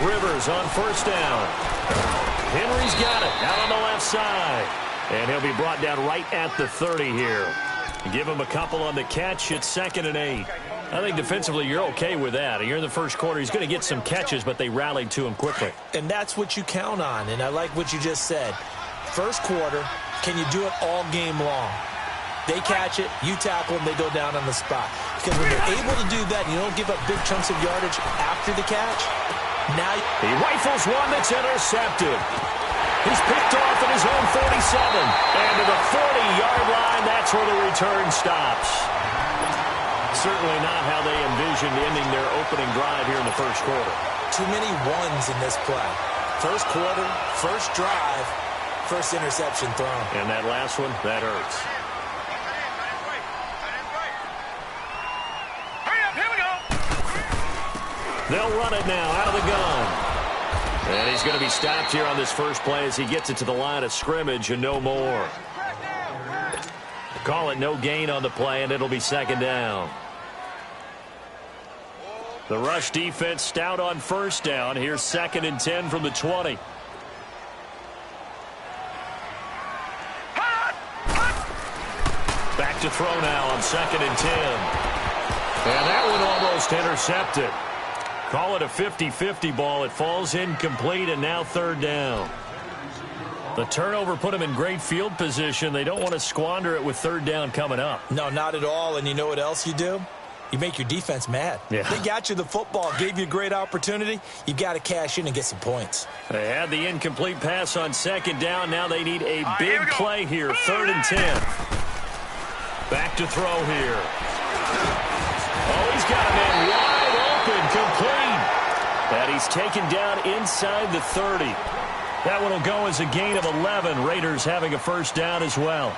Rivers on first down. Henry's got it out on the left side. And he'll be brought down right at the 30 here. Give him a couple on the catch. It's 2nd and 8. I think defensively you're okay with that. You're in the first quarter. He's going to get some catches, but they rallied to him quickly. And that's what you count on, and I like what you just said. First quarter, can you do it all game long? They catch it, you tackle them, they go down on the spot. Because when you're able to do that, and you don't give up big chunks of yardage after the catch, now he rifles one that's intercepted. He's picked off at his own 47. And to the 40-yard line, that's where the return stops. Certainly not how they envisioned ending their opening drive here in the first quarter. Too many ones in this play. First quarter, first drive, first interception thrown. And that last one, that hurts. Here we go. They'll run it now out of the gun. And he's going to be stopped here on this first play as he gets it to the line of scrimmage and no more. Call it no gain on the play, and it'll be 2nd down. The rush defense stout on first down. Here's 2nd and 10 from the 20. Back to throw now on 2nd and 10. And that one almost intercepted. Call it a 50-50 ball. It falls incomplete, and now 3rd down. The turnover put them in great field position. They don't want to squander it with 3rd down coming up. No, not at all. And you know what else you do? You make your defense mad. Yeah. They got you the football, gave you a great opportunity. You got to cash in and get some points. They had the incomplete pass on 2nd down. Now they need a big play here. 3rd and 10. Back to throw here. Oh, he's got a man wide open, complete. And he's taken down inside the 30. That one will go as a gain of 11. Raiders having a first down as well.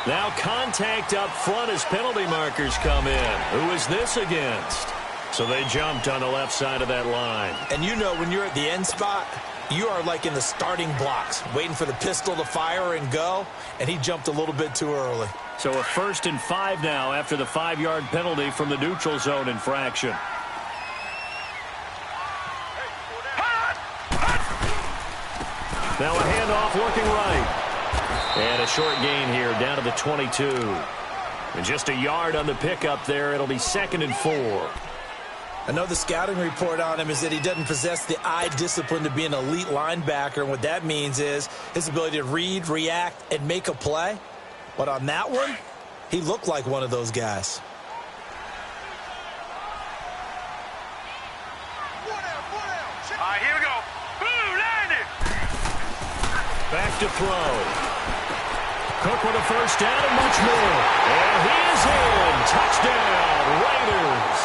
Now contact up front as penalty markers come in. Who is this against? So they jumped on the left side of that line. And you know when you're at the end spot, you are like in the starting blocks, waiting for the pistol to fire and go, and he jumped a little bit too early. So a 1st and 5 now after the 5-yard penalty from the neutral zone infraction. Now a handoff looking right. And a short gain here down to the 22. And just a yard on the pickup there. It'll be 2nd and 4. I know the scouting report on him is that he doesn't possess the eye discipline to be an elite linebacker. And what that means is his ability to read, react, and make a play. But on that one, he looked like one of those guys. All right, here we go. Boom, landed. Back to throw. Cook with a first down and much more. And he is in. Touchdown, Raiders.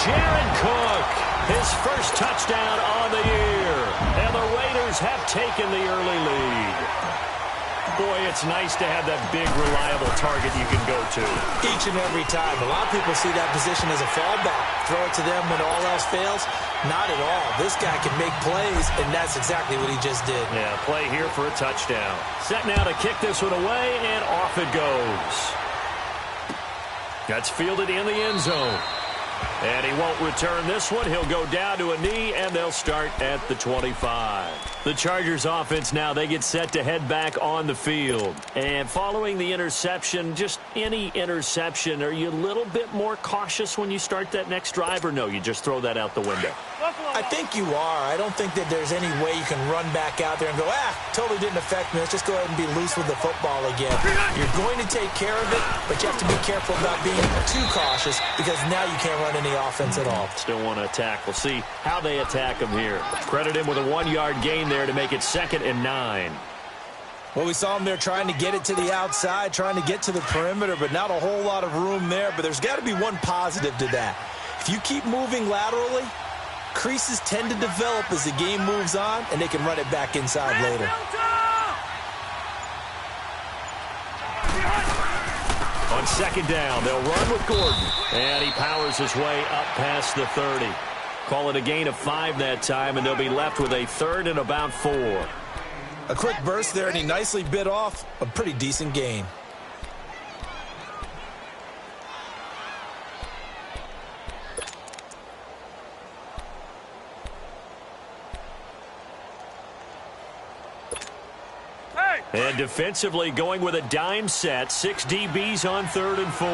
Jared Cook, his first touchdown on the year. And the Raiders have taken the early lead. Boy, it's nice to have that big, reliable target you can go to. Each and every time. A lot of people see that position as a fallback. Throw it to them when all else fails. Not at all. This guy can make plays, and that's exactly what he just did. Yeah, play here for a touchdown. Set now to kick this one away, and off it goes. That's fielded in the end zone. And he won't return this one. He'll go down to a knee, and they'll start at the 25. The Chargers offense now, they get set to head back on the field. And following the interception, just any interception, are you a little bit more cautious when you start that next drive, or no, you just throw that out the window? I think you are. I don't think that there's any way you can run back out there and go, totally didn't affect me. Let's just go ahead and be loose with the football again. You're going to take care of it, but you have to be careful about being too cautious because now you can't run any offense at all. Still want to attack. We'll see how they attack him here. Credit him with a 1-yard gain there to make it 2nd and 9. Well, we saw him there trying to get it to the outside, trying to get to the perimeter, but not a whole lot of room there. But there's got to be one positive to that. If you keep moving laterally, creases tend to develop as the game moves on, and they can run it back inside later. On 2nd down, they'll run with Gordon. And he powers his way up past the 30. Call it a gain of 5 that time, and they'll be left with a 3rd and about 4. A quick burst there, and he nicely bit off a pretty decent gain. And defensively going with a dime set. 6 DBs on 3rd and 4.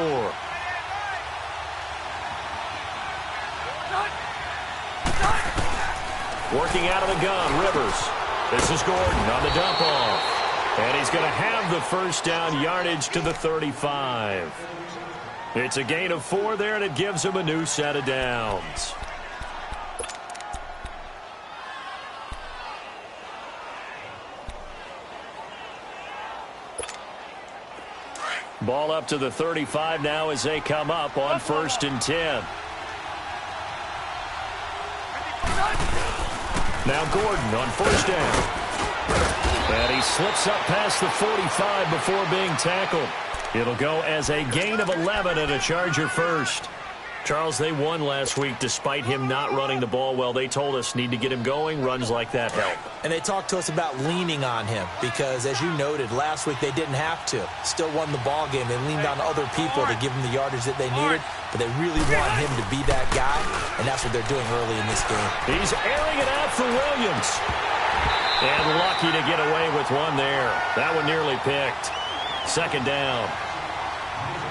Working out of the gun, Rivers. This is Gordon on the dump off. And he's going to have the first down yardage to the 35. It's a gain of 4 there, and it gives him a new set of downs. Ball up to the 35 now as they come up on 1st and 10. Now Gordon on 1st down. And he slips up past the 45 before being tackled. It'll go as a gain of 11 and a Charger first. Charles, they won last week despite him not running the ball well. They told us need to get him going. Runs like that help. And they talked to us about leaning on him because, as you noted, last week they didn't have to. Still won the ball game. They leaned on other people to give them the yardage that they needed, but they really want him to be that guy, and that's what they're doing early in this game. He's airing it out for Williams. And lucky to get away with one there. That one nearly picked. 2nd down.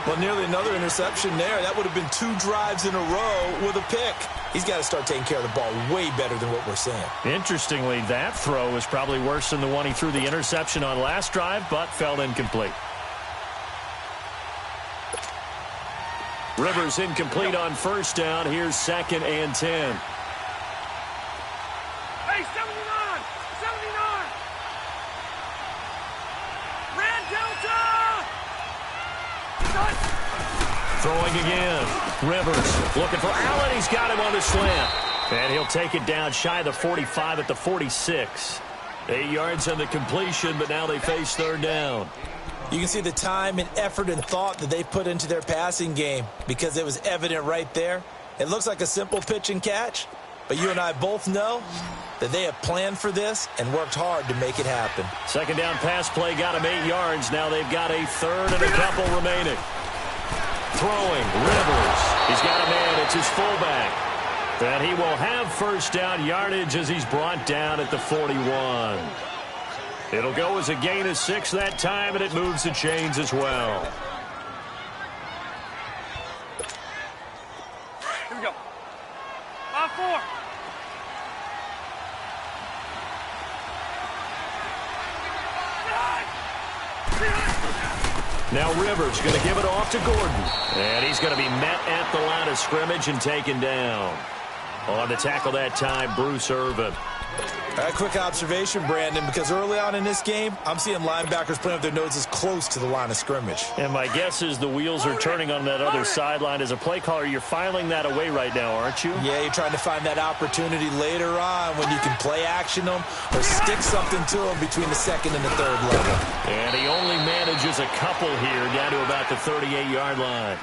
Well, nearly another interception there. That would have been 2 drives in a row with a pick. He's got to start taking care of the ball way better than what we're seeing. Interestingly, that throw is probably worse than the one he threw the interception on last drive, but fell incomplete. Rivers incomplete on 1st down. Here's 2nd and 10. Hey, 79! 79! Ran Delta! Throwing again. Rivers looking for Allen. He's got him on the slant. And he'll take it down shy of the 45 at the 46. 8 yards on the completion, but now they face 3rd down. You can see the time and effort and thought that they put into their passing game because it was evident right there. It looks like a simple pitch and catch, but you and I both know that they have planned for this and worked hard to make it happen. 2nd down pass play got him 8 yards. Now they've got a 3rd and a couple remaining. Throwing, Rivers. He's got a man. It's his fullback. And he will have 1st down yardage as he's brought down at the 41. It'll go as a gain of 6 that time, and it moves the chains as well. Here we go. 5-4. Now Rivers going to give it off to Gordon. And he's going to be met at the line of scrimmage and taken down. On the tackle that time, Bruce Irvin. A quick observation, Brandon, because early on in this game, I'm seeing linebackers playing with their noses close to the line of scrimmage. And my guess is the wheels are turning on that other sideline. As a play caller, you're filing that away right now, aren't you? Yeah, you're trying to find that opportunity later on when you can play action them or stick something to them between the 2nd and the 3rd level. And he only manages a couple here down to about the 38-yard line.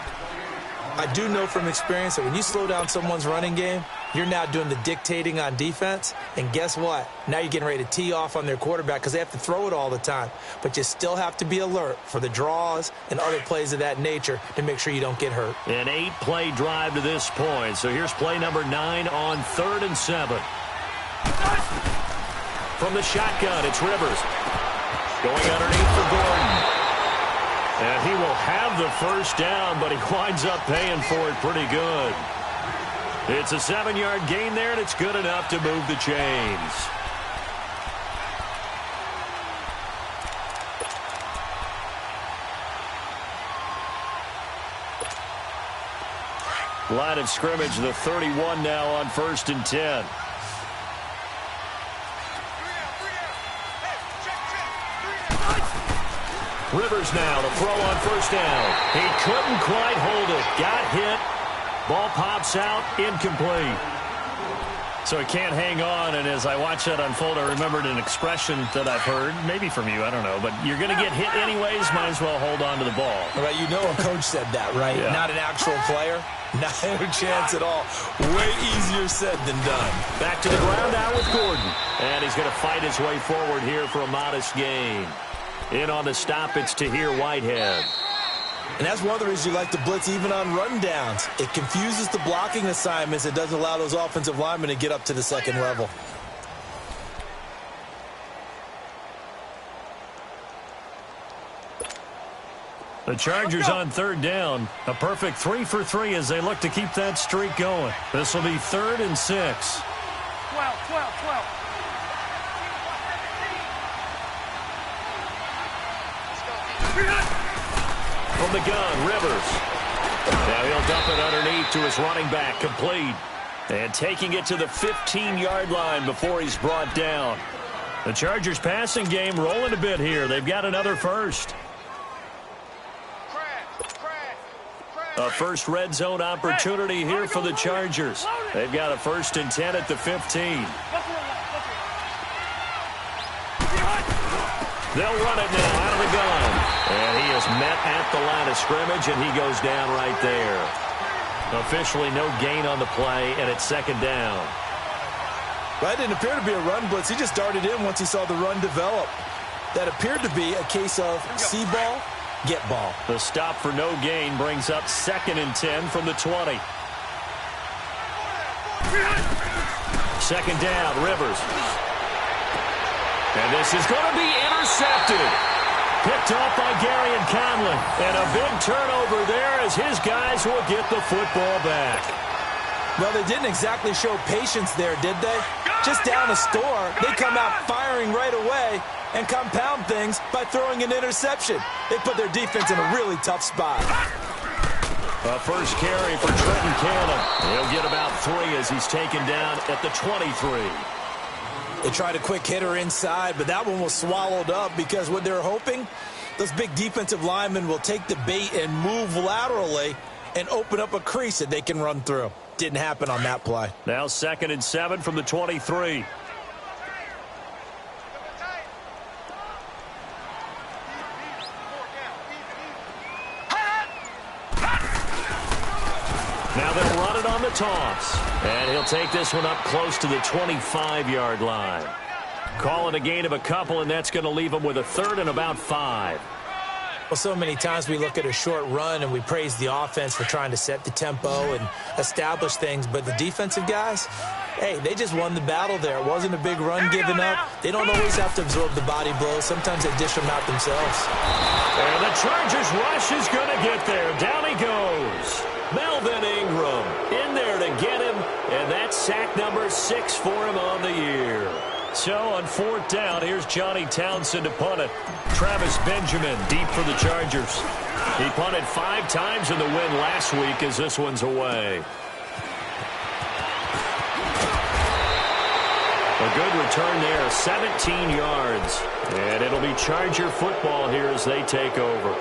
I do know from experience that when you slow down someone's running game, you're now doing the dictating on defense. And guess what? Now you're getting ready to tee off on their quarterback because they have to throw it all the time. But you still have to be alert for the draws and other plays of that nature to make sure you don't get hurt. An 8-play drive to this point. So here's play number 9 on 3rd and 7. From the shotgun, it's Rivers. Going underneath for Gordon. And he will have the 1st down, but he winds up paying for it pretty good. It's a 7-yard gain there, and it's good enough to move the chains. Line of scrimmage, the 31 now on 1st and 10. Rivers now to throw on 1st down. He couldn't quite hold it. Got hit. Ball pops out. Incomplete. So he can't hang on, and as I watch that unfold, I remembered an expression that I've heard, maybe from you, I don't know, but you're going to get hit anyways, might as well hold on to the ball. Right, you know a coach said that, right? Yeah. Not an actual player. Not a chance at all. Way easier said than done. Back to the ground now with Gordon, and he's going to fight his way forward here for a modest gain. In on the stop, it's Tahir Whitehead. And that's one of the reasons you like to blitz even on rundowns. It confuses the blocking assignments. It doesn't allow those offensive linemen to get up to the second level. The Chargers on third down. A perfect 3 for 3 as they look to keep that streak going. This will be 3rd and 6. 12. From the gun, Rivers. Now he'll dump it underneath to his running back, complete. And taking it to the 15-yard line before he's brought down. The Chargers passing game rolling a bit here. They've got another first. A first red zone opportunity here for the Chargers. They've got a 1st and 10 at the 15. They'll run it now out of the gun. And he is met at the line of scrimmage, and he goes down right there. Officially no gain on the play, and it's 2nd down. That didn't appear to be a run blitz. He just darted in once he saw the run develop. That appeared to be a case of see ball, get ball. The stop for no gain brings up 2nd and 10 from the 20. 2nd down, Rivers. And this is going to be intercepted. Picked off by Gary and Conlon. And a big turnover there as his guys will get the football back. Well, they didn't exactly show patience there, did they? Just down a score, they come out firing right away and compound things by throwing an interception. They put their defense in a really tough spot. A first carry for Trenton Cannon. He'll get about 3 as he's taken down at the 23. They tried a quick hitter inside, but that one was swallowed up because what they're hoping, those big defensive linemen will take the bait and move laterally and open up a crease that they can run through. Didn't happen on that play. Now 2nd and 7 from the 23. Now they'll run it on the toss. And he'll take this one up close to the 25-yard line. Call it a gain of a couple, and that's going to leave him with a 3rd and about 5. Well, so many times we look at a short run and we praise the offense for trying to set the tempo and establish things, but the defensive guys, hey, they just won the battle there. It wasn't a big run given up. They don't always have to absorb the body blows. Sometimes they dish them out themselves. And the Chargers rush is going to get there. Down he goes. Melvin Ingram in there to get him, and that's sack number 6 for him on the year. So on 4th down, here's Johnny Townsend to punt it. Travis Benjamin deep for the Chargers. He punted 5 times in the win last week as this one's away. A good return there, 17 yards. And it'll be Charger football here as they take over.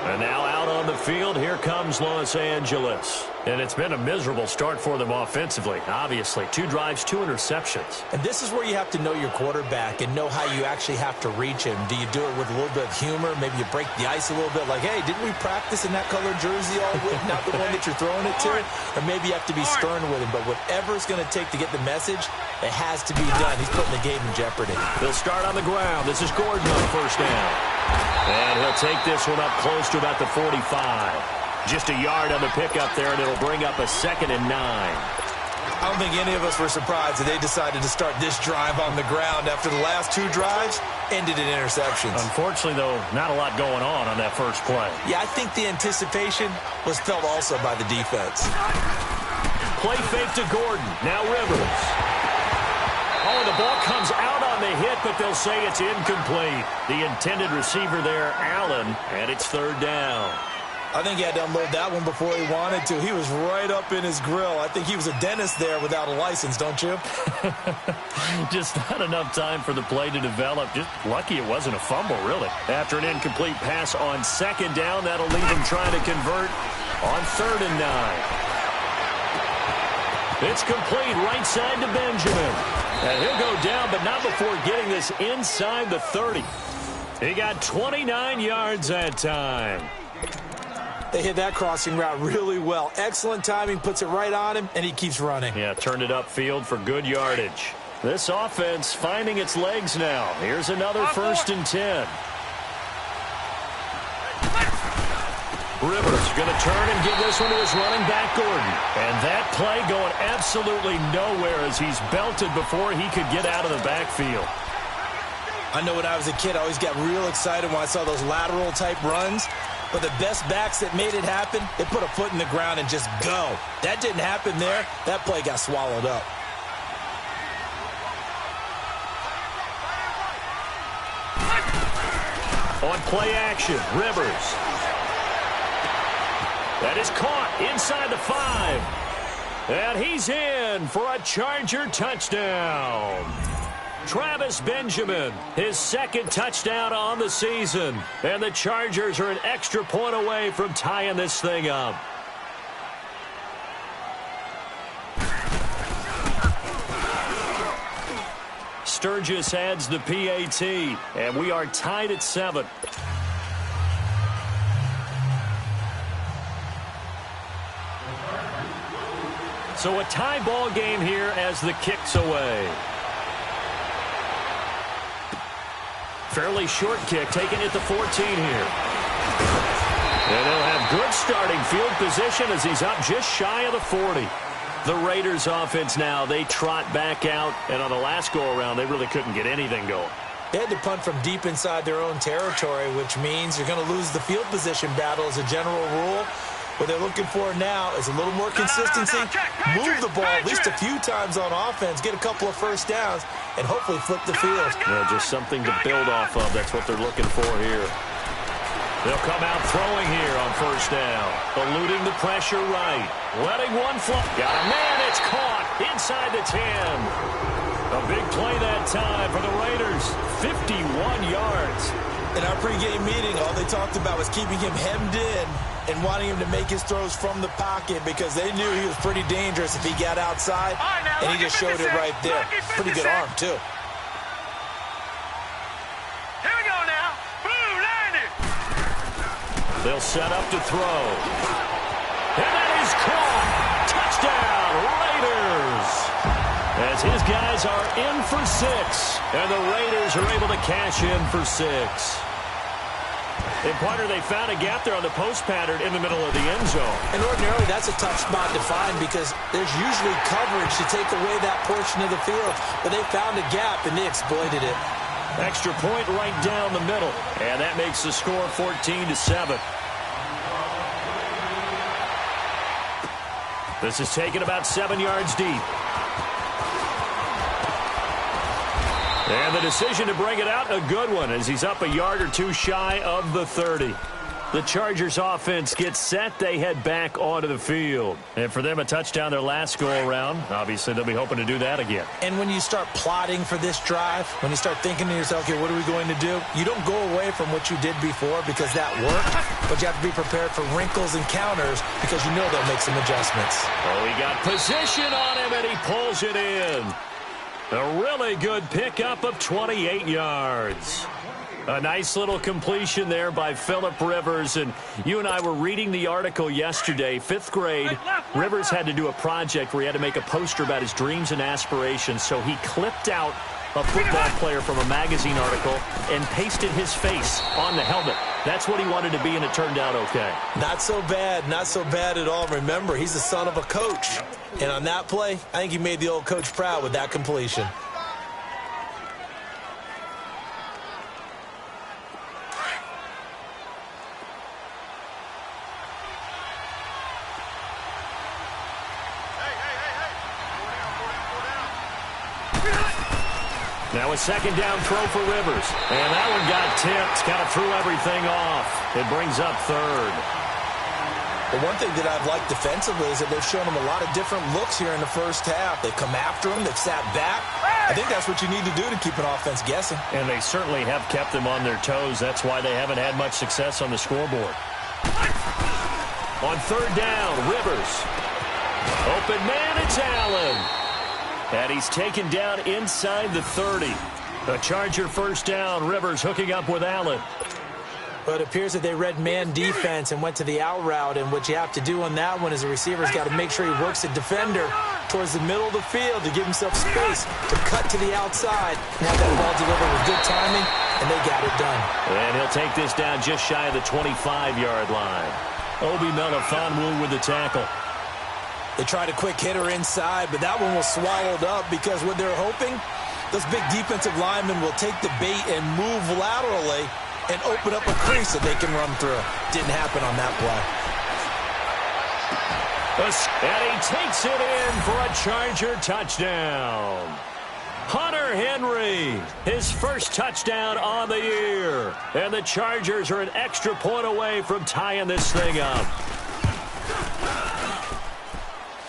And now out on the field, here comes Los Angeles. And it's been a miserable start for them offensively, obviously. 2 drives, 2 interceptions. And this is where you have to know your quarterback and know how you actually have to reach him. Do you do it with a little bit of humor? Maybe you break the ice a little bit like, hey, didn't we practice in that colored jersey all week, not the one that you're throwing it to? Or maybe you have to be stern with him. But whatever it's going to take to get the message, it has to be done. He's putting the game in jeopardy. They'll start on the ground. This is Gordon on 1st down. And he'll take this one up close to about the 45. Just a yard on the pickup there, and it'll bring up a 2nd and 9. I don't think any of us were surprised that they decided to start this drive on the ground after the last 2 drives ended in interceptions. Unfortunately, though, not a lot going on that first play. Yeah, I think the anticipation was felt also by the defense. Play fake to Gordon. Now Rivers. Oh, the ball comes out on the hit, but they'll say it's incomplete. The intended receiver there, Allen, and it's 3rd down. I think he had to unload that one before he wanted to. He was right up in his grill. I think he was a dentist there without a license, don't you? Just not enough time for the play to develop. Just lucky it wasn't a fumble, really. After an incomplete pass on 2nd down, that'll leave him trying to convert on 3rd and 9. It's complete right side to Benjamin. And he'll go down, but not before getting this inside the 30. He got 29 yards that time. They hit that crossing route really well. Excellent timing, puts it right on him, and he keeps running. Yeah, turned it upfield for good yardage. This offense finding its legs now. Here's another 1st and 10. Rivers going to turn and give this one to his running back, Gordon. And that play going absolutely nowhere as he's belted before he could get out of the backfield. I know when I was a kid, I always got real excited when I saw those lateral-type runs. But the best backs that made it happen, they put a foot in the ground and just go. That didn't happen there. That play got swallowed up. On play action, Rivers. That is caught inside the 5. And he's in for a Charger touchdown. Travis Benjamin, his 2nd touchdown on the season. And the Chargers are an extra point away from tying this thing up. Sturgis adds the PAT, and we are tied at 7. So a tie ball game here as the kick's away. Fairly short kick, taken at the 14 here. And they'll have good starting field position as he's up just shy of the 40. The Raiders offense now, they trot back out, and on the last go-around, they really couldn't get anything going. They had to punt from deep inside their own territory, which means you're going to lose the field position battle as a general rule. What they're looking for now is a little more consistency, move the ball at least a few times on offense, get a couple of first downs, and hopefully flip the field. Yeah, just something to build off of. That's what they're looking for here. They'll come out throwing here on 1st down. Eluding the pressure right. Letting one fly. Got a man. It's caught inside the 10. A big play that time for the Raiders. 51 yards. In our pregame meeting, all they talked about was keeping him hemmed in and wanting him to make his throws from the pocket because they knew he was pretty dangerous if he got outside, and he just showed it right there. Pretty good arm, too. Here we go now. Boom, landed. They'll set up to throw. And that is caught. Touchdown, Raiders. As his guys are in for 6, and the Raiders are able to cash in for 6. And partner, they found a gap there on the post pattern in the middle of the end zone. And ordinarily, that's a tough spot to find because there's usually coverage to take away that portion of the field. But they found a gap, and they exploited it. Extra point right down the middle. And that makes the score 14-7. This is taken about 7 yards deep. And the decision to bring it out, a good one, as he's up a yard or two shy of the 30. The Chargers offense gets set. They head back onto the field. And for them, a touchdown their last go-around. Obviously, they'll be hoping to do that again. And when you start plotting for this drive, when you start thinking to yourself, okay, what are we going to do? You don't go away from what you did before because that worked, but you have to be prepared for wrinkles and counters because you know they'll make some adjustments. Oh, he got position on him, and he pulls it in. A really good pickup of 28 yards. A nice little completion there by Phillip Rivers. And you and I were reading the article yesterday, 5th grade. Rivers had to do a project where he had to make a poster about his dreams and aspirations. So he clipped out a football player from a magazine article and pasted his face on the helmet. That's what he wanted to be, and it turned out okay. Not so bad. Not so bad at all. Remember, he's the son of a coach. And on that play, I think he made the old coach proud with that completion. Now a 2nd down throw for Rivers. And that one got tipped. Kind of threw everything off. It brings up 3rd. The one thing that I've liked defensively is that they've shown him a lot of different looks here in the first half. They've come after him. They've sat back. I think that's what you need to do to keep an offense guessing. And they certainly have kept them on their toes. That's why they haven't had much success on the scoreboard. On 3rd down, Rivers. Open man, it's Allen. And he's taken down inside the 30. A Charger first down. Rivers hooking up with Allen. But it appears that they read man defense and went to the out route. And what you have to do on that one is the receiver's got to make sure he works the defender towards the middle of the field to give himself space to cut to the outside. And have that ball delivered with good timing, and they got it done. And he'll take this down just shy of the 25-yard line. Obi Melifonwu with the tackle. They tried a quick hitter inside, but that one was swallowed up because what they're hoping, those big defensive linemen will take the bait and move laterally and open up a crease that they can run through. Didn't happen on that play. And he takes it in for a Charger touchdown. Hunter Henry, his first touchdown on the year. And the Chargers are an extra point away from tying this thing up.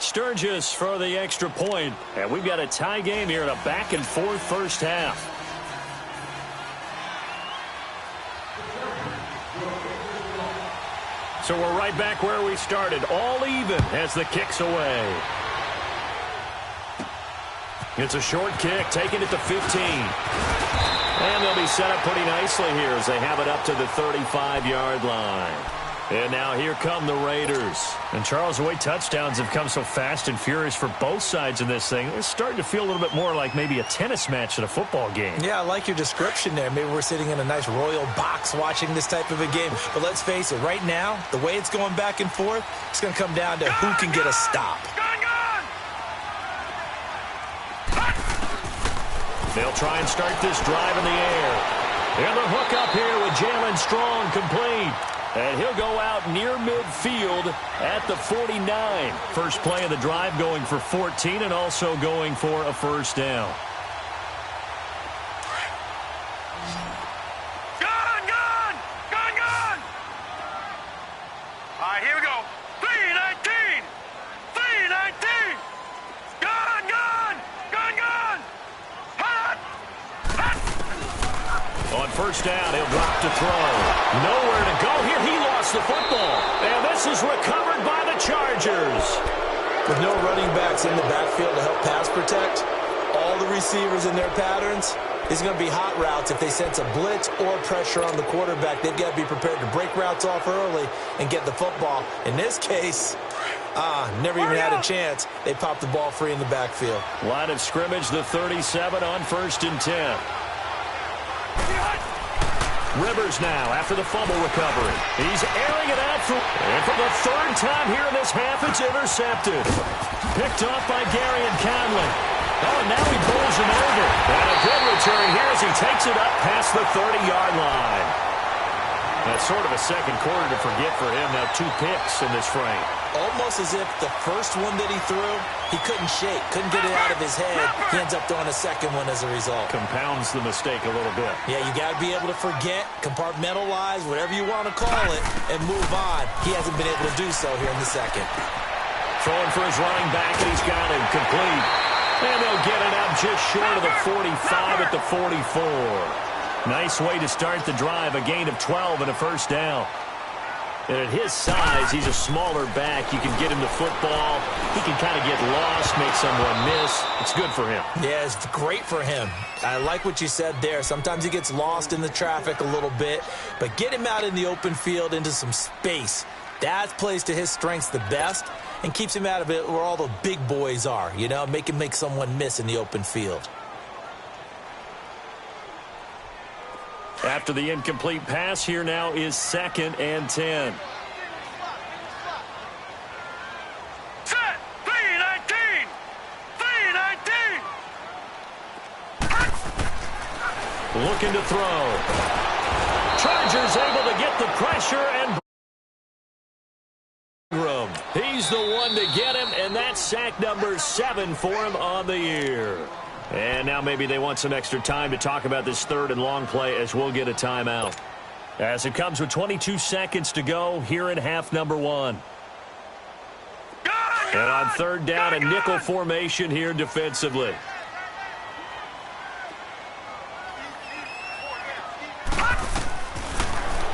Sturgis for the extra point. And we've got a tie game here in a back-and-forth first half. So we're right back where we started. All even as the kick's away. It's a short kick, taking it to 15. And they'll be set up pretty nicely here as they have it up to the 35-yard line. And now here come the Raiders. And Charles, the way touchdowns have come so fast and furious for both sides in this thing, it's starting to feel a little bit more like maybe a tennis match at a football game. Yeah, I like your description there. Maybe we're sitting in a nice royal box watching this type of a game. But let's face it, right now, the way it's going back and forth, it's going to come down to who can get a stop. They'll try and start this drive in the air. And the hook up here with Jalen Strong complete. And he'll go out near midfield at the 49. First play of the drive going for 14 and also going for a first down. Gun! All right, here we go. 319! 319! Gun! Hot! On first down, he'll drop to throw. Nowhere to go here. He lost the football. And this is recovered by the Chargers. With no running backs in the backfield to help pass protect, all the receivers in their patterns, it's going to be hot routes. If they sense a blitz or pressure on the quarterback, they've got to be prepared to break routes off early and get the football. In this case, never even had a chance. They popped the ball free in the backfield. Line of scrimmage, the 37 on 1st and 10. Rivers now after the fumble recovery. He's airing it out and for the third time here in this half, it's intercepted. Picked off by Gary and Conley. Oh, and now he pulls him over. And a good return here as he takes it up past the 30-yard line. That's sort of a second quarter to forget for him. Now 2 picks in this frame. Almost as if the first one that he threw, he couldn't shake, couldn't get it out of his head. He ends up throwing a second one as a result. Compounds the mistake a little bit. Yeah, you got to be able to forget, compartmentalize, whatever you want to call it, and move on. He hasn't been able to do so here in the second. Throwing for his running back, and he's got him complete. And they'll get it up just short of the 45 at the 44. Nice way to start the drive, a gain of 12 and a first down. And at his size, he's a smaller back. You can get him the football. He can kind of get lost, make someone miss. It's good for him. Yeah, it's great for him. I like what you said there. Sometimes he gets lost in the traffic a little bit, but get him out in the open field into some space. That plays to his strengths the best and keeps him out of it where all the big boys are, you know, make him make someone miss in the open field. After the incomplete pass, here now is 2nd and 10. Set! 319! 319! Looking to throw. Chargers able to get the pressure and room. He's the one to get him, and that's sack number 7 for him on the year. And now maybe they want some extra time to talk about this 3rd and long play as we'll get a timeout. As it comes with 22 seconds to go here in half number 1. And on 3rd down, a nickel formation here defensively.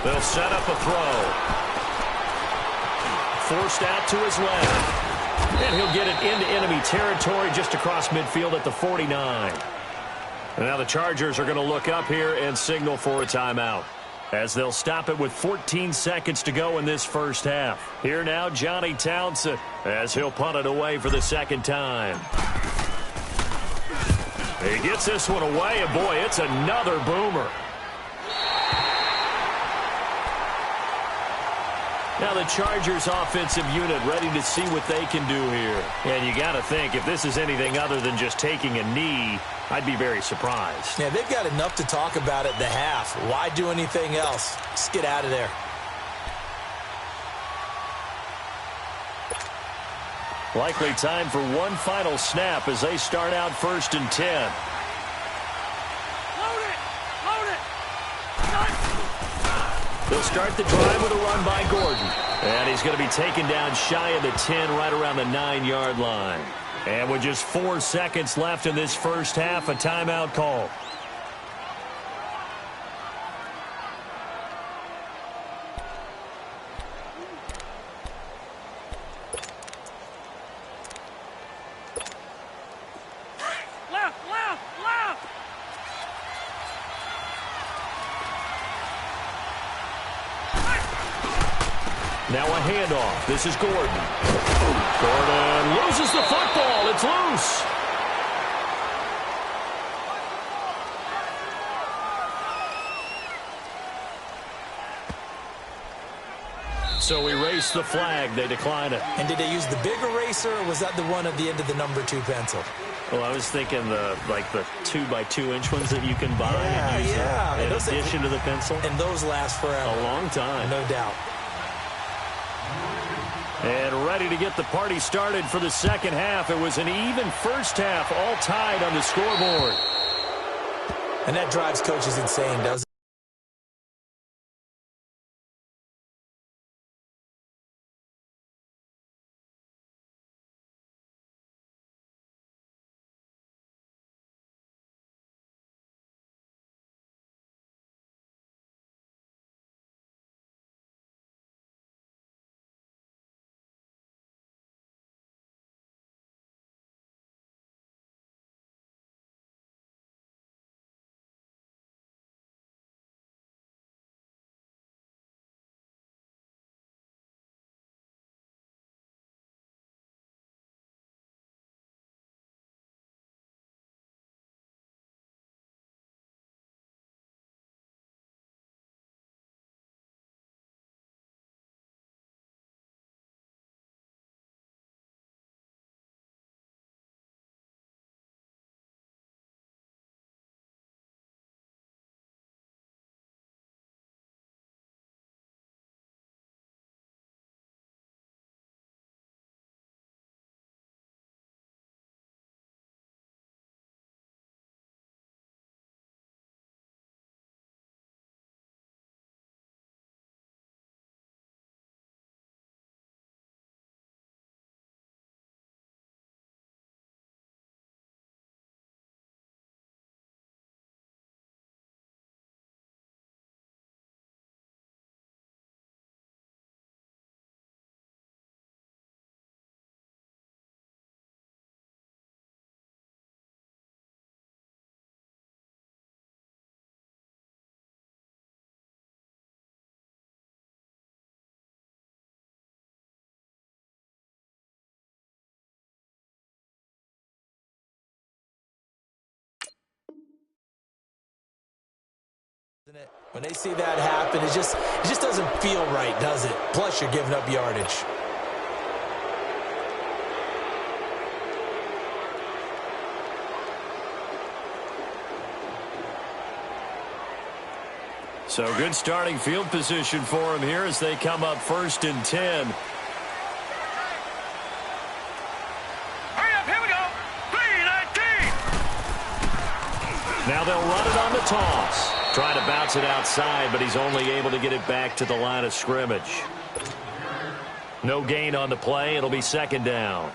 They'll set up a throw. Forced out to his left. And he'll get it into enemy territory just across midfield at the 49. And now the Chargers are going to look up here and signal for a timeout, as they'll stop it with 14 seconds to go in this first half. Here now, Johnny Townsend, as he'll punt it away for the second time. He gets this one away, and boy, it's another boomer. Now the Chargers offensive unit ready to see what they can do here. And you got to think, if this is anything other than just taking a knee, I'd be very surprised. Yeah, they've got enough to talk about at the half. Why do anything else? Just get out of there. Likely time for one final snap as they start out 1st and 10. Load it! Load it! They'll start the drive with a run by Gordon. And he's going to be taken down shy of the 10, right around the 9-yard line. And with just 4 seconds left in this first half, a timeout call. Now a handoff. This is Gordon. Gordon loses the football. It's loose. So erase the flag. They decline it. And did they use the big eraser, or was that the one at the end of the number 2 pencil? Well, I was thinking the 2x2-inch ones that you can buy and use in addition to the pencil. And those last forever. A long time. No doubt. And ready to get the party started for the second half. It was an even first half, all tied on the scoreboard. And that drives coaches insane, doesn't it? When they see that happen, it just doesn't feel right, does it? Plus, you're giving up yardage. So good starting field position for him here as they come up 1st and 10. Hurry up, here we go. 3-19. Now they'll run it on the toss. Trying to bounce it outside, but he's only able to get it back to the line of scrimmage. No gain on the play. It'll be 2nd down.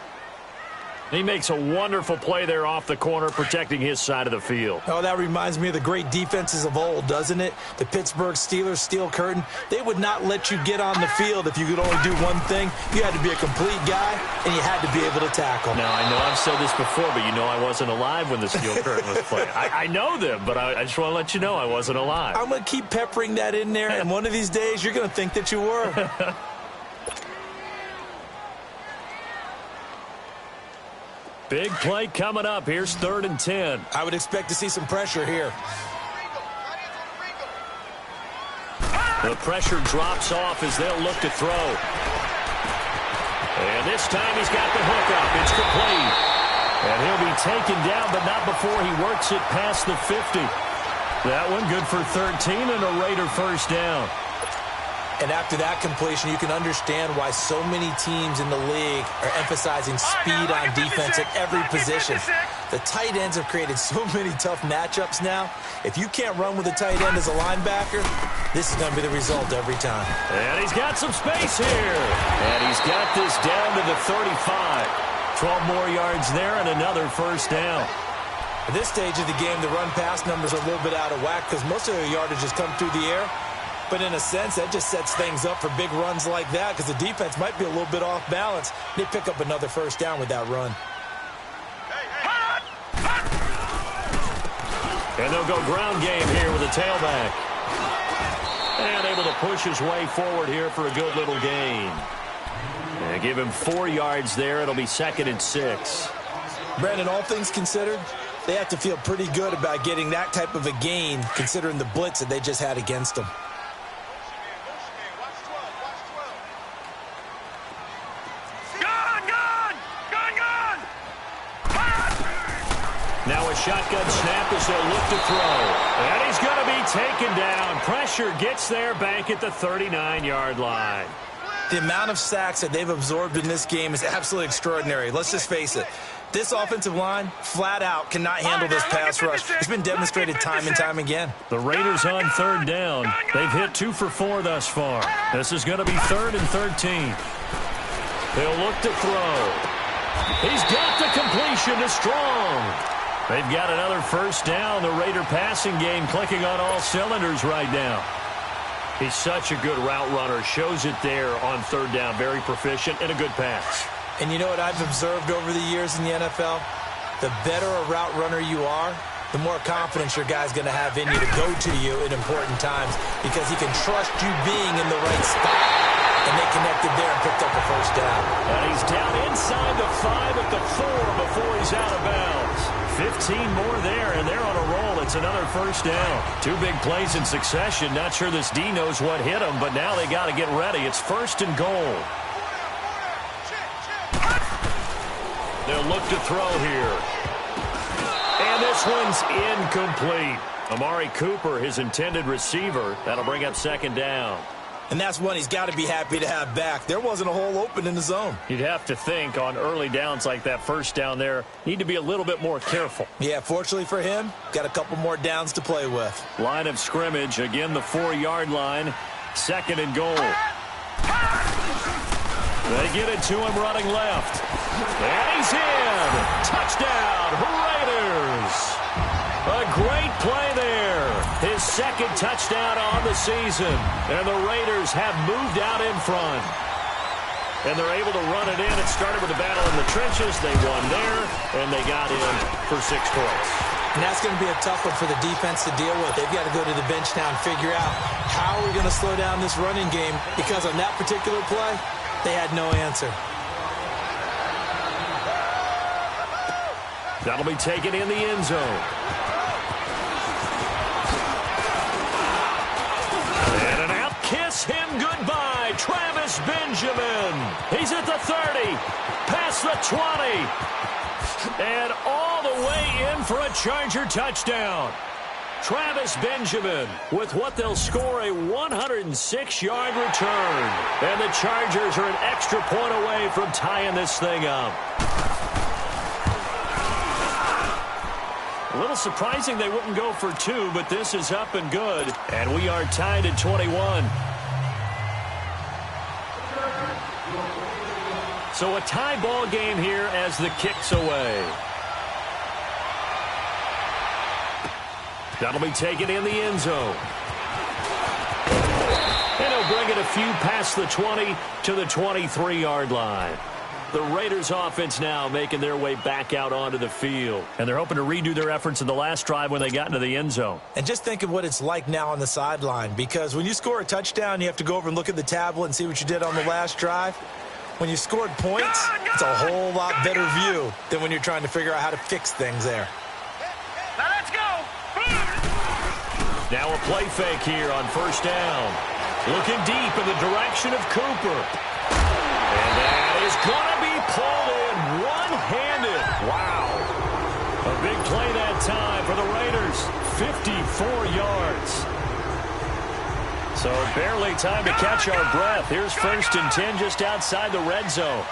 He makes a wonderful play there off the corner, protecting his side of the field. Oh, that reminds me of the great defenses of old, doesn't it? The Pittsburgh Steelers, Steel Curtain, they would not let you get on the field if you could only do one thing. You had to be a complete guy, and you had to be able to tackle. Now, I know I've said this before, but you know I wasn't alive when the Steel Curtain was playing. I know them, but I just want to let you know I wasn't alive. I'm going to keep peppering that in there, and one of these days you're going to think that you were. Big play coming up. Here's 3rd and 10. I would expect to see some pressure here. The pressure drops off as they'll look to throw. And this time he's got the hook up. It's complete. And he'll be taken down, but not before he works it past the 50. That one good for 13 and a Raider first down. And after that completion, you can understand why so many teams in the league are emphasizing speed on defense at every position. The tight ends have created so many tough matchups now. If you can't run with a tight end as a linebacker, this is going to be the result every time. And he's got some space here. And he's got this down to the 35. 12 more yards there and another first down. At this stage of the game, the run-pass numbers are a little bit out of whack because most of their yardage has come through the air. But in a sense, that just sets things up for big runs like that because the defense might be a little bit off balance. They pick up another first down with that run. And they'll go ground game here with a tailback. And able to push his way forward here for a good little gain. And give him 4 yards there. It'll be 2nd and 6. Brandon, all things considered, they have to feel pretty good about getting that type of a gain considering the blitz that they just had against them. Now a shotgun snap as they'll look to throw. And he's going to be taken down. Pressure gets there back at the 39-yard line. The amount of sacks that they've absorbed in this game is absolutely extraordinary. Let's just face it. This offensive line, flat out, cannot handle this pass rush. It's been demonstrated time and time again. The Raiders on 3rd down. They've hit 2 for 4 thus far. This is going to be 3rd and 13. They'll look to throw. He's got the completion to Strong. They've got another first down. The Raider passing game clicking on all cylinders right now. He's such a good route runner. Shows it there on 3rd down. Very proficient and a good pass. And you know what I've observed over the years in the NFL? The better a route runner you are, the more confidence your guy's going to have in you to go to you in important times because he can trust you being in the right spot. And they connected there and picked up a first down. And he's down inside the 5 at the 4 before he's out of bounds. 15 more there, and they're on a roll. It's another first down. 2 big plays in succession. Not sure this D knows what hit him, but now they got to get ready. It's 1st and goal. They'll look to throw here. And this one's incomplete. Amari Cooper, his intended receiver. That'll bring up 2nd down. And that's one he's got to be happy to have back. There wasn't a hole open in the zone. You'd have to think on early downs like that first down there, need to be a little bit more careful. Yeah, fortunately for him, got a couple more downs to play with. Line of scrimmage, again the 4-yard line, 2nd and goal. They get it to him running left. And he's in. Touchdown, Raiders. A great play there. His 2nd touchdown on the season. And the Raiders have moved out in front. And they're able to run it in. It started with a battle in the trenches. They won there, and they got in for 6 points. And that's going to be a tough one for the defense to deal with. They've got to go to the bench now and figure out how are we going to slow down this running game, because on that particular play, they had no answer. That'll be taken in the end zone. And an out. Kiss him goodbye. Travis Benjamin. He's at the 30. Past the 20. And all the way in for a Charger touchdown. Travis Benjamin with what they'll score a 106-yard return. And the Chargers are an extra point away from tying this thing up. A little surprising they wouldn't go for 2, but this is up and good. And we are tied at 21. So a tie ball game here as the kick's away. That'll be taken in the end zone. And he'll bring it a few past the 20 to the 23-yard line. The Raiders offense now making their way back out onto the field. And they're hoping to redo their efforts in the last drive when they got into the end zone. And just think of what it's like now on the sideline, because when you score a touchdown, you have to go over and look at the tablet and see what you did on the last drive. When you scored points, it's a whole lot better view than when you're trying to figure out how to fix things there. Now let's go. Now a play fake here on first down. Looking deep in the direction of Cooper. And that is going to be pulled in one-handed. Wow. A big play that time for the Raiders. 54 yards. So barely time to catch our breath. Here's 1st and 10 just outside the red zone.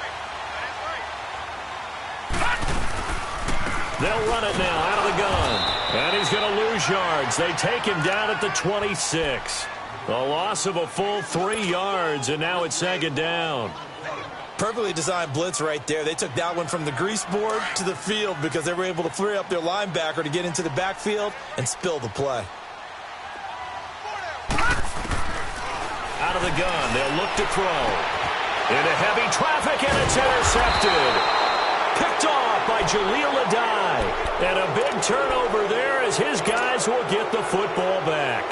They'll run it now out of the gun. And he's going to lose yards. They take him down at the 26. The loss of a full 3 yards, and now it's 2nd down. Perfectly designed blitz right there. They took that one from the grease board to the field because they were able to free up their linebacker to get into the backfield and spill the play. Out of the gun, they'll look to throw. Into heavy traffic, and it's intercepted. Picked off by Jaleel Adai. And a big turnover there as his guys will get the football back.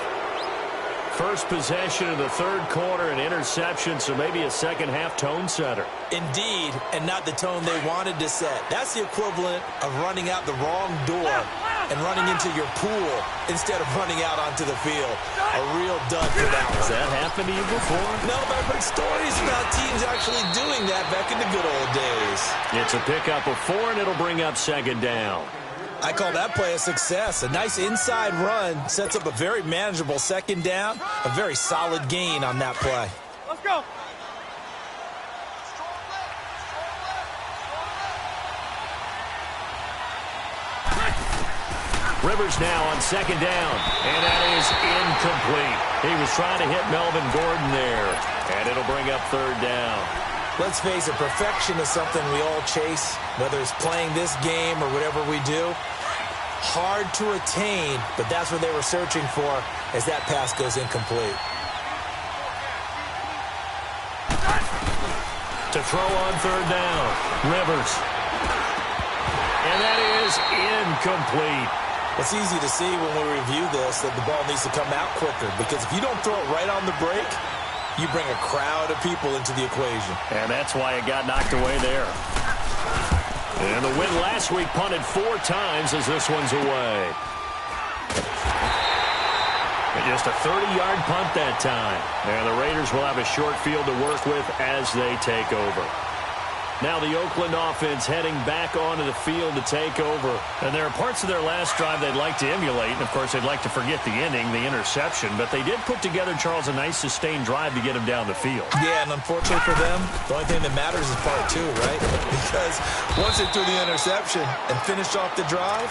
First possession of the 3rd quarter, an interception, so maybe a second-half tone setter. Indeed, and not the tone they wanted to set. That's the equivalent of running out the wrong door and running into your pool instead of running out onto the field. A real dud for that one. Has that happened to you before? No, but I've heard stories about teams actually doing that back in the good old days. It's a pickup of 4, and it'll bring up 2nd down. I call that play a success. A nice inside run sets up a very manageable 2nd down. A very solid gain on that play. Let's go. Rivers now on 2nd down, and that is incomplete. He was trying to hit Melvin Gordon there, and it'll bring up 3rd down. Let's face it, perfection is something we all chase, whether it's playing this game or whatever we do. Hard to attain, but that's what they were searching for as that pass goes incomplete. To throw on 3rd down, Rivers. And that is incomplete. It's easy to see when we review this that the ball needs to come out quicker, because if you don't throw it right on the break, you bring a crowd of people into the equation. And that's why it got knocked away there. And the win last week punted 4 times as this one's away. And just a 30-yard punt that time. And the Raiders will have a short field to work with as they take over. Now the Oakland offense heading back onto the field to take over. And there are parts of their last drive they'd like to emulate. And, of course, they'd like to forget the ending, the interception. But they did put together, Charles, a nice sustained drive to get them down the field. Yeah, and unfortunately for them, the only thing that matters is part 2, right? Because once they threw the interception and finished off the drive,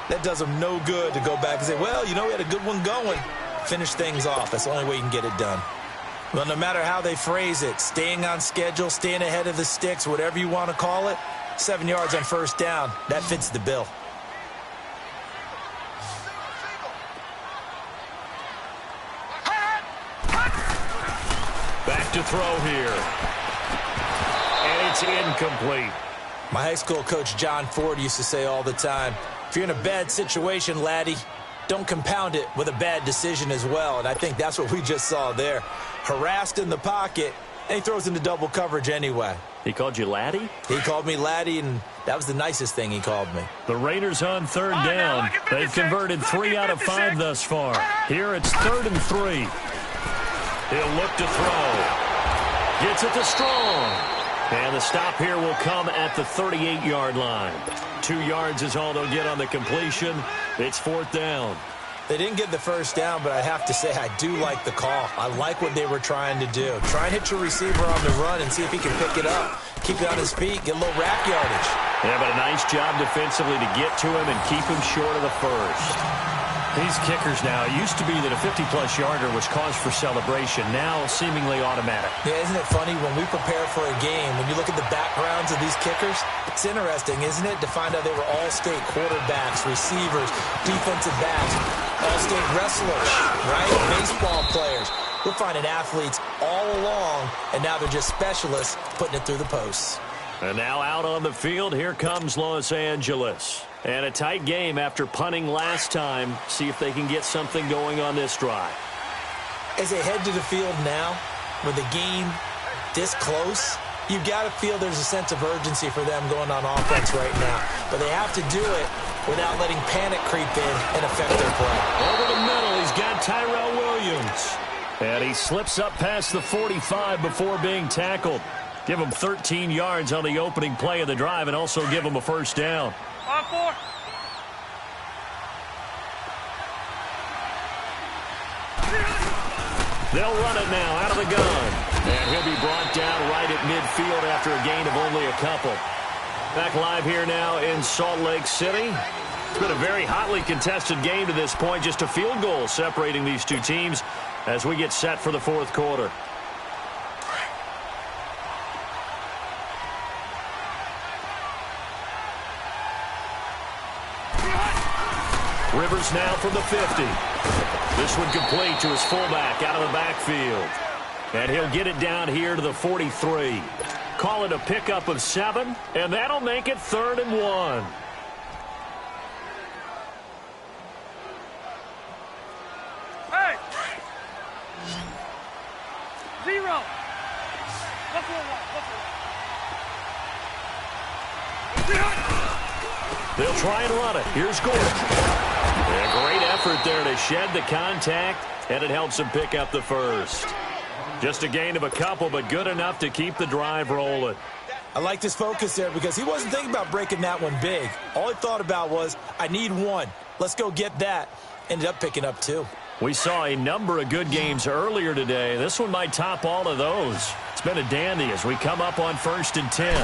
that does them no good to go back and say, well, you know, we had a good one going. Finish things off. That's the only way you can get it done. Well, no matter how they phrase it, staying on schedule, staying ahead of the sticks, whatever you want to call it, 7 yards on 1st down, that fits the bill. Back to throw here. And it's incomplete. My high school coach, John Ford, used to say all the time, if you're in a bad situation, laddie, don't compound it with a bad decision as well. And I think that's what we just saw there. Harassed in the pocket, and he throws into double coverage anyway. He called you laddie? He called me laddie, and that was the nicest thing he called me. The Raiders on 3rd down. They've converted 3 out of 5 thus far. Here it's 3rd and 3. He'll look to throw. Gets it to Strong. And the stop here will come at the 38-yard line. 2 yards is all they'll get on the completion. It's 4th down. They didn't get the 1st down, but I have to say I do like the call. I like what they were trying to do. Try and hit your receiver on the run and see if he can pick it up. Keep it on his feet, get a little rack yardage. Yeah, but a nice job defensively to get to him and keep him short of the 1st. These kickers now, it used to be that a 50-plus yarder was cause for celebration. Now, seemingly automatic. Yeah, isn't it funny when we prepare for a game, when you look at the backgrounds of these kickers, it's interesting, isn't it, to find out they were all-state quarterbacks, receivers, defensive backs, all-state wrestlers, right? Baseball players. We're finding athletes all along, and now they're just specialists putting it through the posts. And now out on the field, here comes Los Angeles. And a tight game after punting last time. See if they can get something going on this drive. As they head to the field now, with the game this close, you've got to feel there's a sense of urgency for them going on offense right now. But they have to do it without letting panic creep in and affect their play. Over the middle, he's got Tyrell Williams. And he slips up past the 45 before being tackled. Give him 13 yards on the opening play of the drive and also give him a first down. 5-4. They'll run it now out of the gun. And he'll be brought down right at midfield after a gain of only a couple. Back live here now in Salt Lake City. It's been a very hotly contested game to this point. Just a field goal separating these two teams as we get set for the fourth quarter. Rivers now from the 50. This one complete to his fullback out of the backfield. And he'll get it down here to the 43. Call it a pickup of 7, and that'll make it 3rd and 1. Hey! 0. They'll try and run it. Here's Gordon. A great effort there to shed the contact, and it helps him pick up the first. Just a gain of a couple, but good enough to keep the drive rolling. I like his focus there because he wasn't thinking about breaking that one big. All he thought about was, I need one. Let's go get that. Ended up picking up 2. We saw a number of good games earlier today. This one might top all of those. It's been a dandy as we come up on 1st and 10.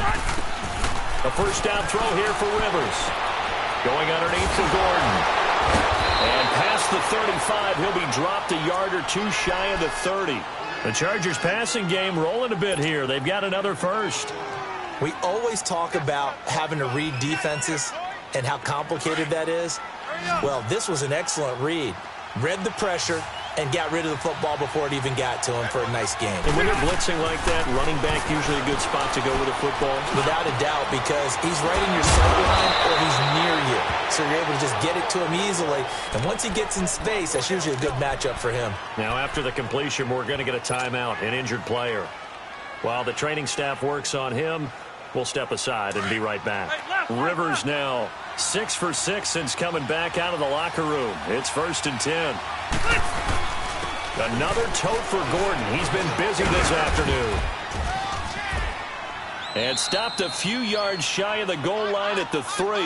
A first down throw here for Rivers. Going underneath to Gordon. And past the 35, he'll be dropped a yard or 2 shy of the 30. The Chargers passing game rolling a bit here. They've got another first. We always talk about having to read defenses and how complicated that is. Well, this was an excellent read. Read the pressure and got rid of the football before it even got to him for a nice game. And when they're blitzing like that, running back usually a good spot to go with a football? Without a doubt, because he's right in your sight line or he's near you. So you're able to just get it to him easily. And once he gets in space, that's usually a good matchup for him. Now, after the completion, we're going to get a timeout, an injured player. While the training staff works on him, we'll step aside and be right back. Rivers now 6 for 6 since coming back out of the locker room. It's 1st and 10. Another tote for Gordon. He's been busy this afternoon. And stopped a few yards shy of the goal line at the 3.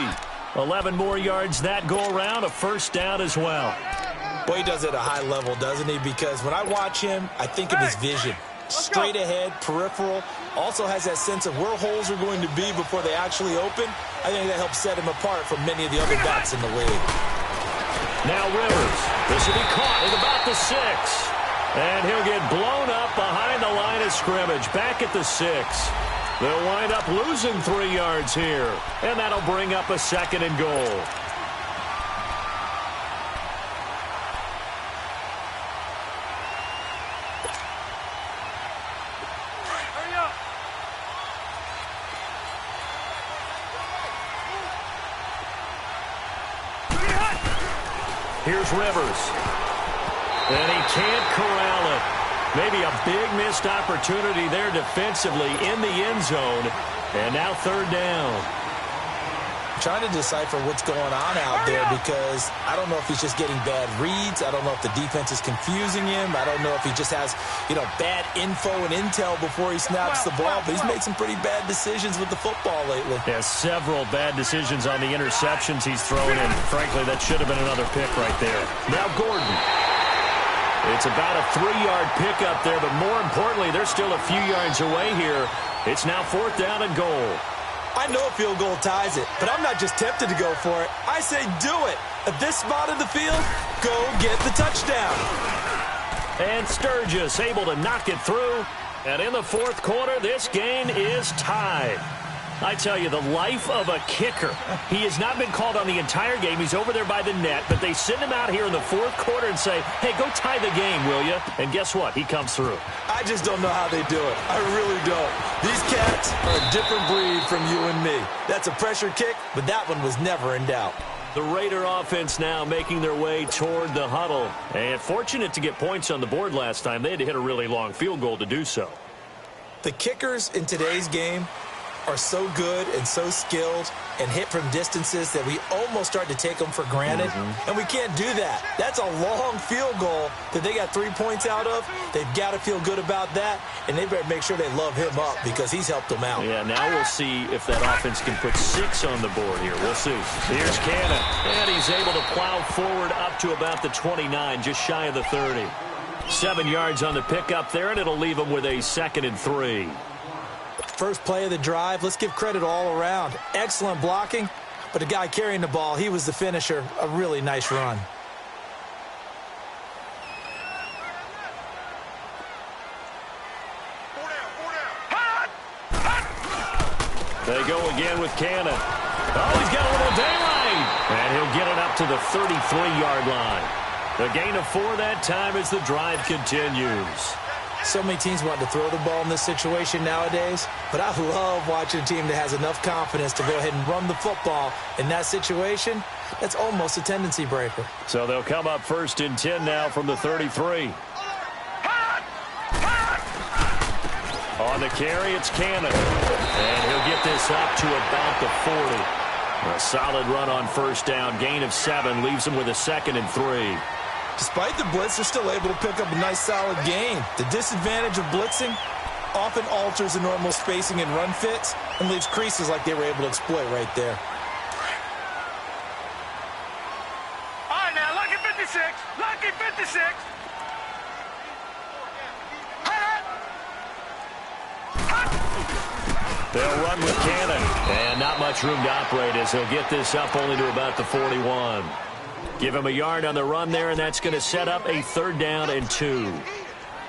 11 more yards that go around, a first down as well. Boy, he does it at a high level, doesn't he? Because when I watch him, I think of his vision. Straight ahead, peripheral. Also has that sense of where holes are going to be before they actually open. I think that helps set him apart from many of the other backs in the league. Now Rivers. This will be caught at about the 6. And he'll get blown up behind the line of scrimmage. Back at the 6. They'll wind up losing 3 yards here. And that'll bring up a 2nd and goal. Here's Rivers. And he can't corral it. Maybe a big missed opportunity there defensively in the end zone. And now 3rd down. I'm trying to decipher what's going on out there because I don't know if he's just getting bad reads. I don't know if the defense is confusing him. I don't know if he just has, bad info and intel before he snaps the ball. But he's made some pretty bad decisions with the football lately. Yeah, several bad decisions on the interceptions he's thrown in. Frankly, that should have been another pick right there. Now Gordon. It's about a 3-yard pickup there, but more importantly, they're still a few yards away here. It's now 4th down and goal. I know a field goal ties it, but I'm not just tempted to go for it. I say do it. At this spot of the field, go get the touchdown. And Sturgis able to knock it through. And in the fourth quarter, this game is tied. I tell you, the life of a kicker. He has not been called on the entire game. He's over there by the net, but they send him out here in the fourth quarter and say, hey, go tie the game, will you? And guess what? He comes through. I just don't know how they do it. I really don't. These cats are a different breed from you and me. That's a pressure kick, but that one was never in doubt. The Raider offense now making their way toward the huddle. And fortunate to get points on the board last time. They had to hit a really long field goal to do so. The kickers in today's game are so good and so skilled and hit from distances that we almost start to take them for granted. And we can't do that. That's a long field goal that they got 3 points out of. They've got to feel good about that, and they better make sure they love him up because he's helped them out. Yeah, now we'll see if that offense can put 6 on the board here. We'll see. Here's Cannon, and he's able to plow forward up to about the 29, just shy of the 30. 7 yards on the pickup there, and it'll leave him with a 2nd and 3. First play of the drive, let's give credit all around. Excellent blocking, but the guy carrying the ball, he was the finisher. A really nice run. They go again with Cannon. Oh, he's got a little daylight. And he'll get it up to the 33-yard line. The gain of 4 that time as the drive continues. So many teams want to throw the ball in this situation nowadays, but I love watching a team that has enough confidence to go ahead and run the football. In that situation, that's almost a tendency breaker. So they'll come up 1st and 10 now from the 33. On the carry, it's Cannon. And he'll get this up to about the 40. A solid run on 1st down. Gain of 7 leaves him with a 2nd and 3. Despite the blitz, they're still able to pick up a nice, solid gain. The disadvantage of blitzing often alters the normal spacing and run fits and leaves creases like they were able to exploit right there. All right, now, lucky 56. Lucky 56. They'll run with Cannon. And not much room to operate as he'll get this up only to about the 41. Give him a yard on the run there, and that's going to set up a 3rd down and 2.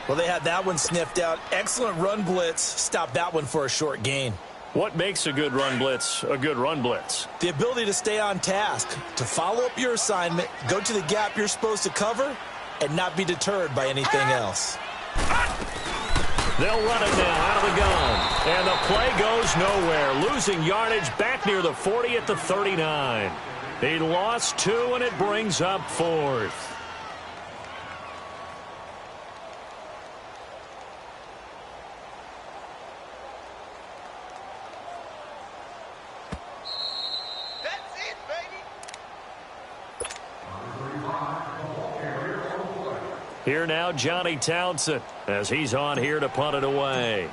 Well, they had that one sniffed out. Excellent run blitz. Stop that one for a short gain. What makes a good run blitz a good run blitz? The ability to stay on task, to follow up your assignment, go to the gap you're supposed to cover, and not be deterred by anything else. They'll run it now out of the gun. And the play goes nowhere. Losing yardage back near the 40 at the 39. He lost 2, and it brings up 4th. That's it, baby. Here now, Johnny Townsend, as he's on here to punt it away.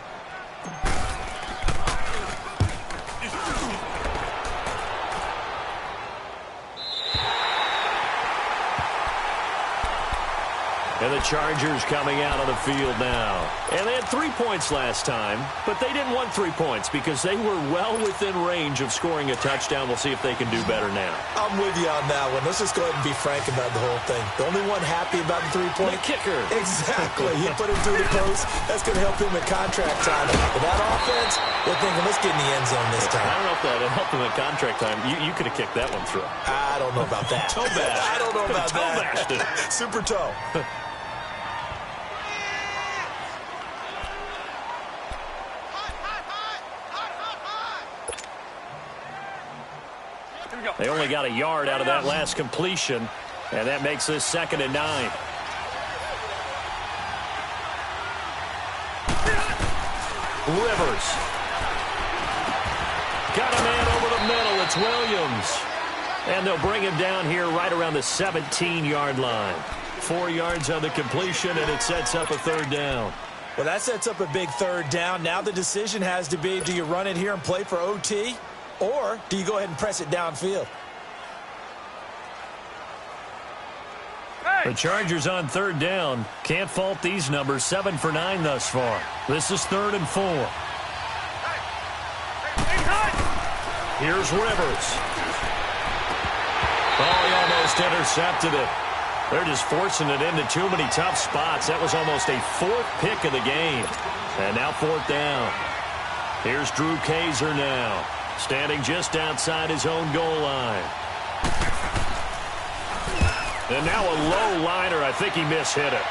And the Chargers coming out on the field now. And they had 3 points last time, but they didn't want 3 points because they were well within range of scoring a touchdown. We'll see if they can do better now. I'm with you on that one. Let's just go ahead and be frank about the whole thing. The only one happy about the 3-point kicker. Exactly. He put it through the post. That's going to help him at contract time. But that offense, they're thinking, let's get in the end zone this time. I don't know if that helped him at contract time. You could have kicked that one through. I don't know about that. Toe bash. I don't know about toe that. Bashed it. Super toe. They only got a yard out of that last completion, and that makes this 2nd and 9. Rivers. Got a man over the middle. It's Williams. And they'll bring him down here right around the 17-yard line. 4 yards on the completion, and it sets up a 3rd down. Well, that sets up a big 3rd down. Now the decision has to be, do you run it here and play for OT, or do you go ahead and press it downfield? The Chargers on 3rd down. Can't fault these numbers. 7 for 9 thus far. This is 3rd and 4. Here's Rivers. Oh, he almost intercepted it. They're just forcing it into too many tough spots. That was almost a fourth pick of the game. And now fourth down. Here's Drew Kaiser now, standing just outside his own goal line. And now a low liner. I think he mishit it.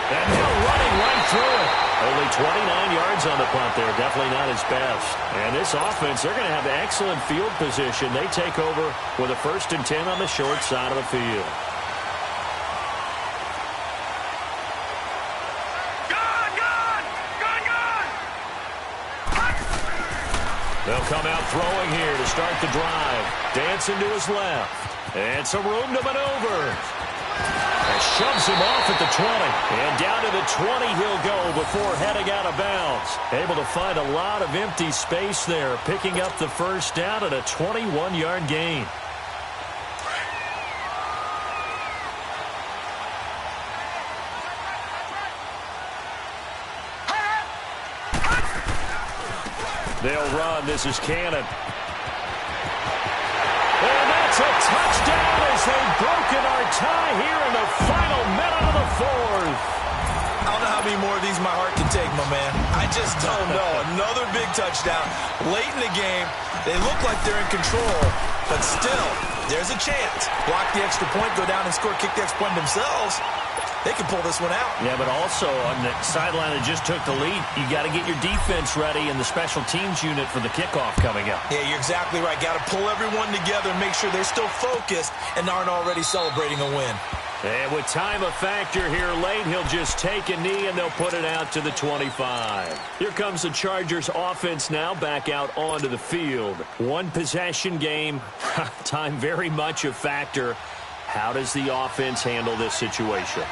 And now running right through it. Only 29 yards on the punt there. Definitely not his best. And this offense, they're going to have excellent field position. They take over with a 1st and 10 on the short side of the field. They'll come out throwing here to start the drive. Dancing to his left. And some room to maneuver. And shoves him off at the 20. And down to the 20 he'll go before heading out of bounds. Able to find a lot of empty space there, picking up the first down at a 21-yard gain. They'll run. This is Cannon. And that's a touchdown as they've broken our tie here in the final minute of the fourth. I don't know how many more of these my heart can take, my man. I just don't know. Another big touchdown late in the game. They look like they're in control, but still, there's a chance. Block the extra point, go down and score, kick the extra point themselves. They can pull this one out. Yeah, but also on the sideline that just took the lead, you got to get your defense ready and the special teams unit for the kickoff coming up. Yeah, you're exactly right. Got to pull everyone together and make sure they're still focused and aren't already celebrating a win. And with time a factor here late, he'll just take a knee and they'll put it out to the 25. Here comes the Chargers offense now back out onto the field. One possession game, time very much a factor. How does the offense handle this situation?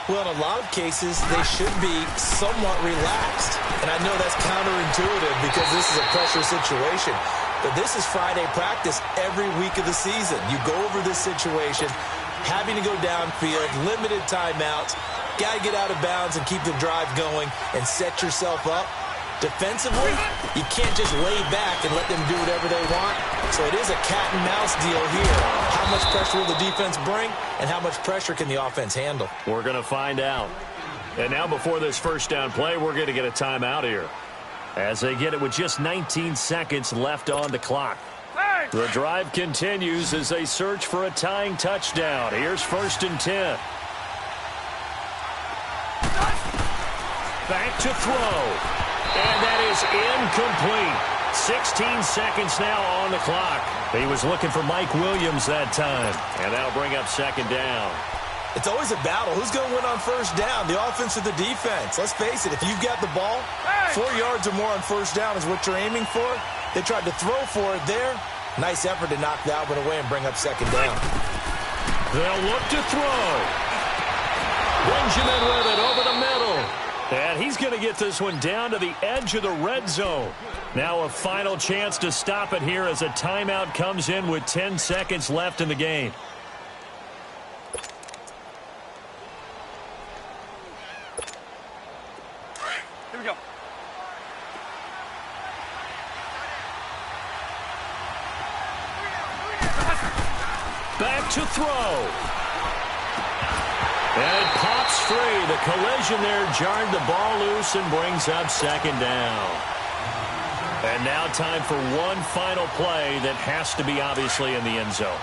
Well, in a lot of cases, they should be somewhat relaxed. And I know that's counterintuitive because this is a pressure situation. But this is Friday practice every week of the season. You go over this situation, having to go downfield, limited timeouts, got to get out of bounds and keep the drive going and set yourself up. Defensively, you can't just lay back and let them do whatever they want. So it is a cat-and-mouse deal here. How much pressure will the defense bring, and how much pressure can the offense handle? We're going to find out. And now before this first down play, we're going to get a timeout here, as they get it with just 19 seconds left on the clock. The drive continues as they search for a tying touchdown. Here's 1st and 10. Back to throw. And that is incomplete. 16 seconds now on the clock. He was looking for Mike Williams that time. And that'll bring up 2nd down. It's always a battle. Who's going to win on 1st down, the offense or the defense? Let's face it, if you've got the ball, 4 yards or more on 1st down is what you're aiming for. They tried to throw for it there. Nice effort to knock that one away and bring up 2nd down. They'll look to throw. Benjamin with it over the middle. And he's going to get this one down to the edge of the red zone. Now a final chance to stop it here as a timeout comes in with 10 seconds left in the game. Here we go. Back to throw. And it pops free. The collision there jarred the ball loose and brings up 2nd down. And now time for one final play that has to be obviously in the end zone.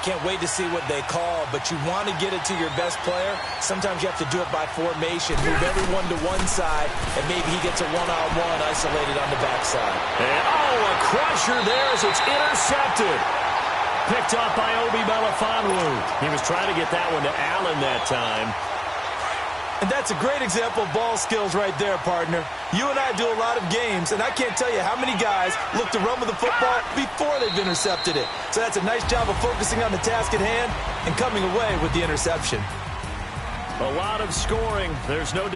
Can't wait to see what they call, but you want to get it to your best player. Sometimes you have to do it by formation. Move everyone to one side, and maybe he gets a one-on-one isolated on the backside. And, a crusher there as it's intercepted. Picked up by Obi Melifonwu. He was trying to get that one to Allen that time. And that's a great example of ball skills right there, partner. You and I do a lot of games, and I can't tell you how many guys look to run with the football before they've intercepted it. So that's a nice job of focusing on the task at hand and coming away with the interception. A lot of scoring. There's no